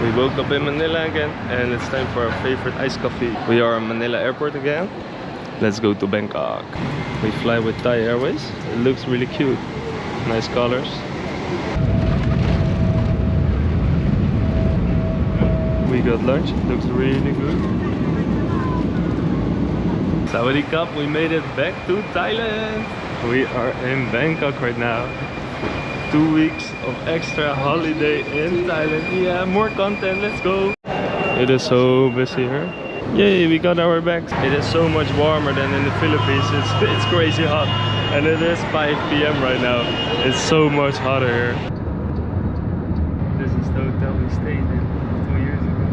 We woke up in Manila again and it's time for our favorite iced coffee. We are in Manila airport again. Let's go to Bangkok. We fly with Thai Airways. It looks really cute. Nice colors. We got lunch. It looks really good. Sawadee Cup, we made it back to Thailand. We are in Bangkok right now. 2 weeks of extra holiday in Thailand. Yeah, more content, let's go. It is so busy here. Yay, we got our bags. It is so much warmer than in the Philippines. It's crazy hot. And it is 5 p.m. right now. It's so much hotter here. This is the hotel we stayed in 2 years ago.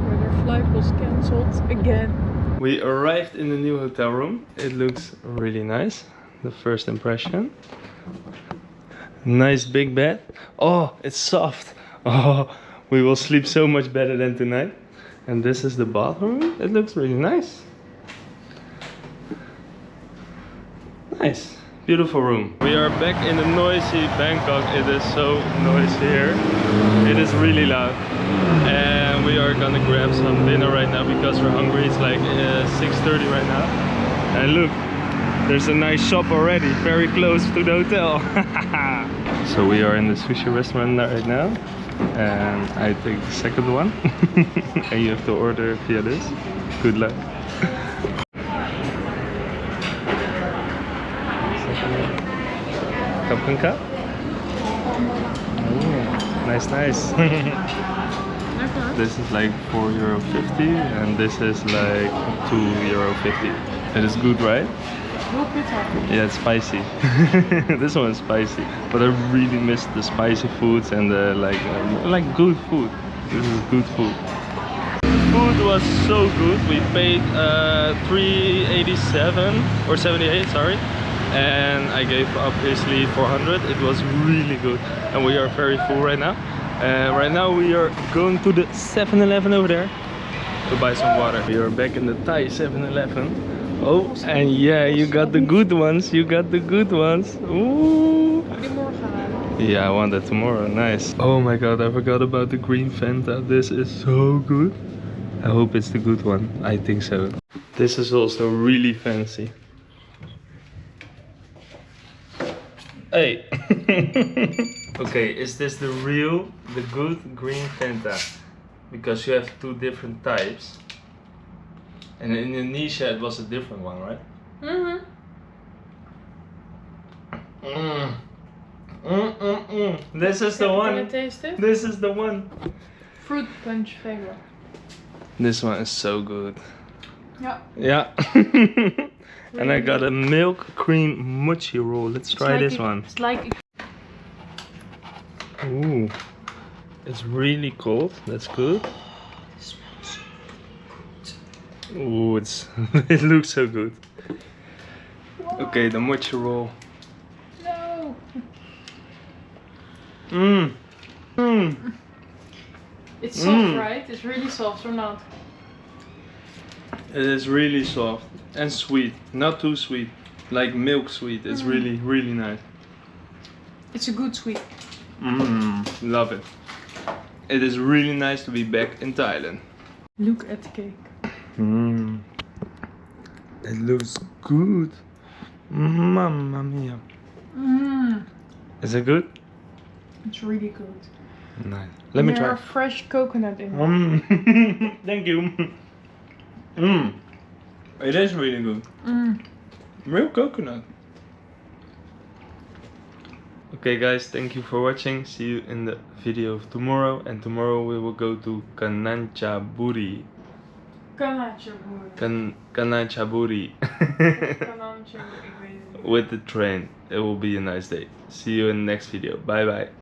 Where their flight was cancelled again. We arrived in the new hotel room. It looks really nice. The first impression. Nice big bed. Oh, it's soft. Oh, we will sleep so much better than tonight. And this is the bathroom. It looks really nice. Nice. Beautiful room. We are back in the noisy Bangkok. It is so noisy here. It is really loud. And we are gonna grab some dinner right now because we're hungry. It's like 6:30 right now. And look, there's a nice shop already, very close to the hotel. So we are in the sushi restaurant right now. And I take the second one. And you have to order via this. Good luck. Cup and cup? Oh, nice, nice. This is like €4.50 and this is like €2.50. It is good, right? Yeah, it's spicy. This one is spicy, but I really miss the spicy foods and the like good food. This is good food. Food was so good. We paid $387 or 78, sorry, and I gave obviously 400. It was really good, and we are very full right now. Right now we are going to the 7-Eleven over there to buy some water. We are back in the Thai 7-Eleven. Oh, and yeah, you got the good ones. You got the good ones. Ooh. Yeah, I want that tomorrow. Nice. Oh my god, I forgot about the green Fanta. This is so good. I hope it's the good one. I think so. This is also really fancy. Hey. Okay, is this the good green Fanta? Because you have two different types. And in Indonesia it was a different one, right? This is the one. Can I taste it? This is the one. Fruit punch flavor. This one is so good. Yeah. Yeah. And I got a milk cream mochi roll. Let's try this one. It's like. Ooh. It's really cold. That's good. Ooh, it looks so good. What? Okay, the mochi roll. No. It's soft, right? It's really soft or not? It is really soft and sweet. Not too sweet. Like milk sweet. It's really, really nice. It's a good sweet. Love it. It is really nice to be back in Thailand. Look at the cake. It looks good. Mamma mia. Is it good? It's really good. Nice. Let me try. There's fresh coconut in it. Thank you. It is really good. Real coconut. Okay guys, thank you for watching. See you in the video of tomorrow. And tomorrow we will go to Kananchaburi. Kananchaburi. With the train. It will be a nice day. See you in the next video. Bye bye.